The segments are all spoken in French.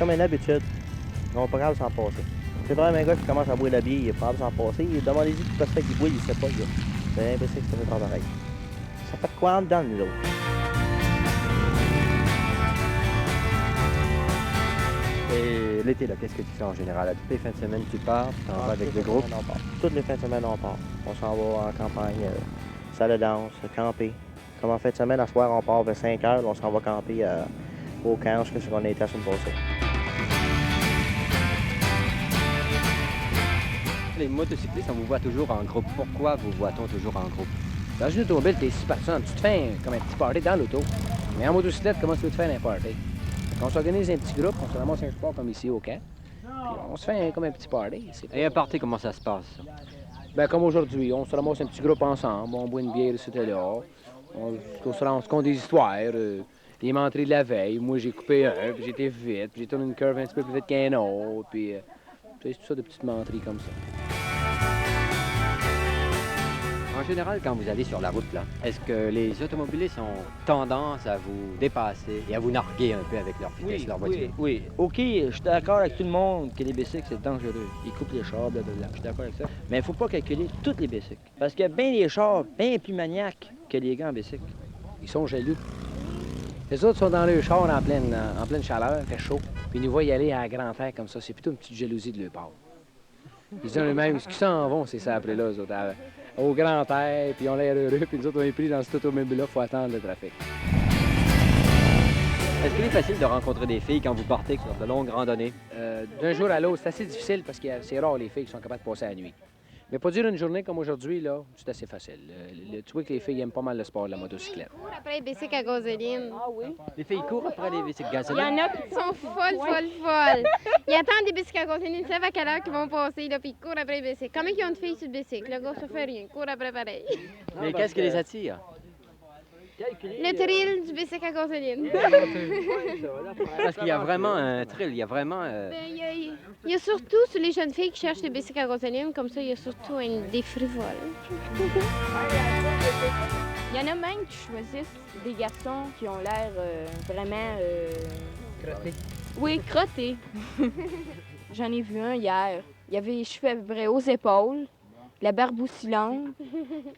comme une habitude. Ils sont pas capables de s'en passer. C'est vraiment un gars qui commence à boire de la bière, il est pas capable de s'en passer. Demandez-y tout ce que fait qu'il boit, il sait pas, gars. C'est imbécile que ça fait pareil. Ça fait de quoi en dedans, nous autres? Et l'été, là, qu'est-ce que tu fais en général? À toutes les fins de semaine, tu pars, tu t'en vas avec le groupe? Toutes les fins de semaine, on part. On s'en va en campagne, salle de danse, camper. Comme en fin de semaine, à soir, on part vers 5 heures, on s'en va camper au camp, je sais qu'on a été à semaine passée. Les motocyclistes, on vous voit toujours en groupe. Pourquoi vous voit-on toujours en groupe? Dans une automobile, t'es 6 personnes, tu te fais comme un petit party dans l'auto. Mais en motocyclette, comment tu peux te faire un party? Quand on s'organise un petit groupe, on se ramasse un sport comme ici au camp, puis on se fait comme un petit party. Et un party, comment ça se passe, ça? Ben, comme aujourd'hui, on se ramasse un petit groupe ensemble, on boit une bière ici et là, on se compte des histoires, des menteries de la veille. Moi, j'ai coupé un, puis j'étais vite, puis j'ai tourné une curve un petit peu plus vite qu'un autre, puis c'est tout ça de petites menteries comme ça. En général, quand vous allez sur la route, là, est-ce que les automobilistes ont tendance à vous dépasser et à vous narguer un peu avec leur vitesse, leur voiture? Oui. OK, je suis d'accord avec tout le monde que les bicycles, c'est dangereux. Ils coupent les chars, blablabla. Je suis d'accord avec ça. Mais il ne faut pas calculer toutes les bicycles. Parce qu'il y a bien des chars bien plus maniaques que les gars en bicycle. Ils sont jaloux. Les autres sont dans leur char en pleine chaleur, il fait chaud. Puis ils nous voient y aller à grand air comme ça. C'est plutôt une petite jalousie de leur part. Ils disent eux-mêmes, ce qu'ils s'en vont, c'est ça après là, eux autres, au grand air, puis ils ont l'air heureux, puis nous autres, on est pris dans cet automobile-là, il faut attendre le trafic. Est-ce qu'il est facile de rencontrer des filles quand vous partez sur de longues randonnées? D'un jour à l'autre, c'est assez difficile parce que c'est rare les filles qui sont capables de passer la nuit. Mais pour dire une journée comme aujourd'hui, là, c'est assez facile. Tu vois que les filles aiment pas mal le sport de la motocyclette. Ils courent après les bicycles à gasoline. Ah oui? Les filles courent après les bicycles Il y gasolines? en a qui sont folles. Ils attendent des bicycles à gasoline, ils savent à quelle heure qu'ils vont passer, là, puis ils courent après les bicycles. Comment ils ont une fille sur le bicycle? Le gars, ça fait rien, ils courent après pareil. Mais qu'est-ce qui les attire? Le thrill du bicycle à gasoline. Parce qu'il y a vraiment un thrill, il y a vraiment... Il y a surtout sur les jeunes filles qui cherchent des bicycles à gasoline, comme ça, il y a surtout des frivoles. Il y en a même qui choisissent des garçons qui ont l'air vraiment... Crottés. Oui, crottés. J'en ai vu un hier. Il avait les cheveux à peu près aux épaules, la barbe aussi longue,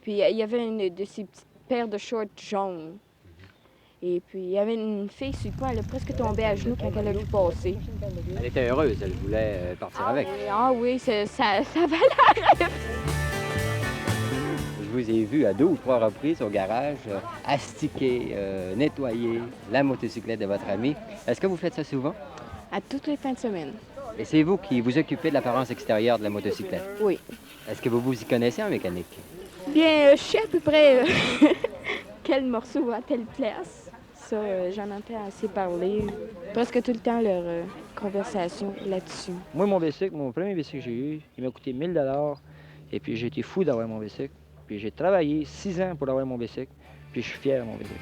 puis il y avait une de ces petites paires de shorts jaunes. Et puis, il y avait une fille sur le coin, elle a presque tombé à genoux quand elle a vu passer. Elle était heureuse, elle voulait partir avec. Ah oui, ça avait l'air. Je vous ai vu à 2 ou 3 reprises au garage astiquer, nettoyer la motocyclette de votre ami. Est-ce que vous faites ça souvent? À toutes les fins de semaine. Et c'est vous qui vous occupez de l'apparence extérieure de la motocyclette? Oui. Est-ce que vous vous y connaissez en mécanique? Bien, je sais à peu près quel morceau à telle place. Ça, j'en entends assez parler. Presque tout le temps leur conversation là-dessus. Moi, mon premier bicycle que j'ai eu, il m'a coûté 1000 $. Et puis j'ai été fou d'avoir mon bicycle. Puis j'ai travaillé 6 ans pour avoir mon bicycle. Puis je suis fier de mon bicycle.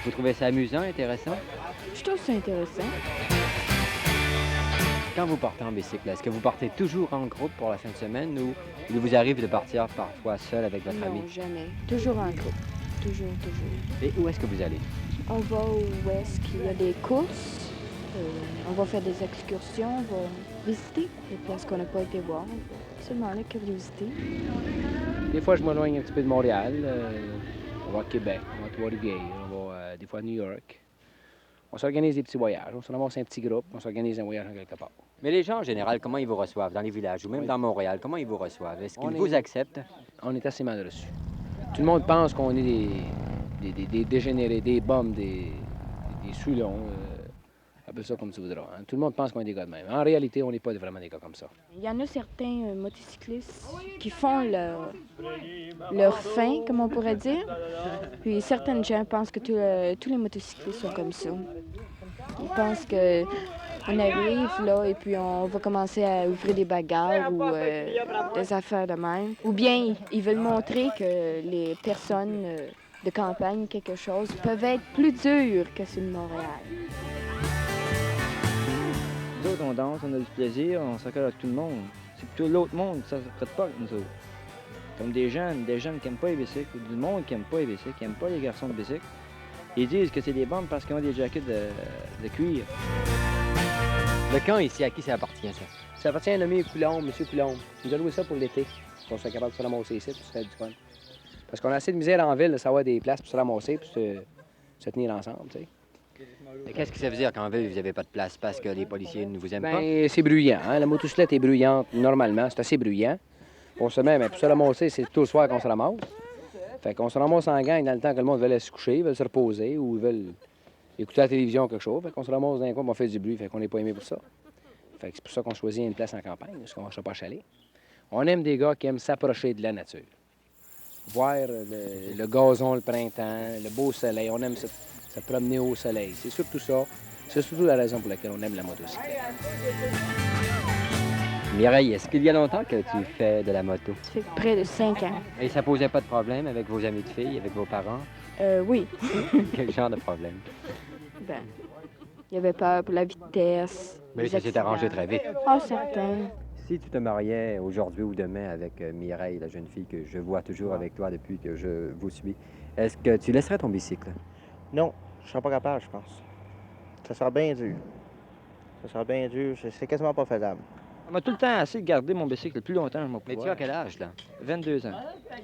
Vous trouvez ça amusant, intéressant? Je trouve ça intéressant. Quand vous partez en bicycle, est-ce que vous partez toujours en groupe pour la fin de semaine ou il vous arrive de partir parfois seul avec votre ami? Non, jamais. Toujours en groupe. Toujours. Et où est-ce que vous allez? On va où est-ce qu'il y a des courses. On va faire des excursions. On va visiter les places qu'on n'a pas été voir. Seulement la curiosité. Des fois, je m'éloigne un petit peu de Montréal. On va à Québec, on va à Trois-Rivières, on va des fois à New York. On s'organise des petits voyages. On se ramasse un petit groupe, on s'organise un voyage en quelque part. Mais les gens, en général, comment ils vous reçoivent dans les villages ou même dans Montréal? Comment ils vous reçoivent? Est-ce qu'ils vous acceptent? On est assez mal reçus. Tout le monde pense qu'on est des dégénérés, des bums, des saoulons. Appelle ça comme tu voudras. Hein. Tout le monde pense qu'on est des gars de même. En réalité, on n'est pas vraiment des gars comme ça. Il y en a certains motocyclistes qui font leur fin, comme on pourrait dire. Puis certaines gens pensent que tous les motocyclistes sont comme ça. Ils pensent qu'on arrive là et puis on va commencer à ouvrir des bagarres ou des affaires de même. Ou bien ils veulent montrer que les personnes de campagne, quelque chose, peuvent être plus dures que sur le Montréal. Nous autres, on danse, on a du plaisir, on s'accorde avec tout le monde. C'est plutôt l'autre monde, ça ne se traite pas avec nous autres. Comme des jeunes qui n'aiment pas les bicycles, ou du monde qui n'aime pas les bicycles, qui n'aiment pas les garçons de bicycle. Ils disent que c'est des bombes parce qu'ils ont des jackets de cuir. Le camp ici, à qui ça appartient, ça? Ça appartient à un nommé Coulombe, M. Coulombe. Il nous a loué ça pour l'été, pour qu'on soit capable de se ramasser ici, puis se faire du fun. Parce qu'on a assez de misère en ville de savoir des places pour se ramasser, puis se tenir ensemble, tu sais. Et qu'est-ce que ça veut dire qu'en ville, vous n'avez pas de place parce que les policiers ne vous aiment pas? Ben, c'est bruyant, hein? La motocyclette est bruyante, normalement, c'est assez bruyant. Pour se ramasser, c'est tout le soir qu'on se ramasse. Fait qu'on se ramasse en gang dans le temps que le monde veut aller se coucher, veut se reposer ou veulent écouter la télévision ou quelque chose. Fait qu'on se ramasse dans un coin, on fait du bruit, fait qu'on n'est pas aimé pour ça. Fait que c'est pour ça qu'on choisit une place en campagne, parce qu'on ne va pas chalet. On aime des gars qui aiment s'approcher de la nature. Voir le gazon le printemps, le beau soleil, on aime se promener au soleil. C'est surtout ça. C'est surtout la raison pour laquelle on aime la motocyclette. Mireille, est-ce qu'il y a longtemps que tu fais de la moto? Ça fait près de 5 ans. Et ça posait pas de problème avec vos amis de filles, avec vos parents? Oui. Quel genre de problème? Ben, il y avait peur pour la vitesse. Mais les ça s'est arrangé accidents. très vite. Ah, certain. Si tu te mariais aujourd'hui ou demain avec Mireille, la jeune fille que je vois toujours avec toi depuis que je vous suis, est-ce que tu laisserais ton bicycle? Non, je serais pas capable, je pense. Ça serait bien dur. Ça serait bien dur. C'est quasiment pas faisable. On m'a tout le temps essayé de garder mon bicycle le plus longtemps que je m'en Mais tu pouvoir. as quel âge, là? 22 ans.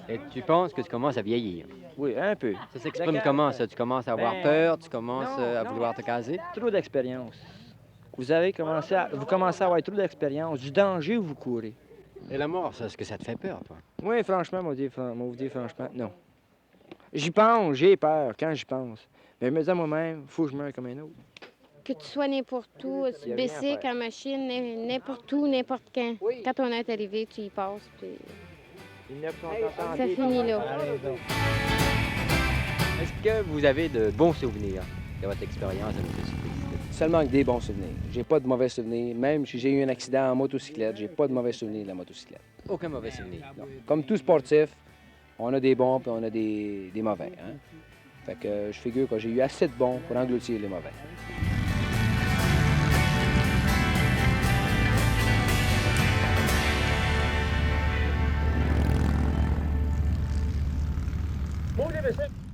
Et tu penses que tu commences à vieillir? Oui, un peu. Ça s'exprime comment, ça? Tu commences à avoir Ben, peur, tu commences non, à non. vouloir te caser? Trop d'expérience. Vous commencez à avoir trop d'expérience, du danger où vous courez. Et la mort, ça, est-ce que ça te fait peur, toi? Oui, franchement, moi, vous dis franchement, non. J'y pense, j'ai peur quand j'y pense. Mais je me dis à moi-même, faut que je meure comme un autre. Que tu sois n'importe où, Y a tu rien à bicycles, faire. en machine, n'importe où, n'importe quand. Oui. Quand on est arrivé, tu y passes, puis Il y en a qui sont en ça santé. finit là. Est-ce que vous avez de bons souvenirs de votre expérience de motocycliste? Seulement que des bons souvenirs. J'ai pas de mauvais souvenirs. Même si j'ai eu un accident en motocyclette, j'ai pas de mauvais souvenirs de la motocyclette. Aucun mauvais souvenir. Non. Comme tout sportif, on a des bons puis on a des mauvais. Hein? Fait que je figure que j'ai eu assez de bons pour engloutir les mauvais. Bon, les bicycles!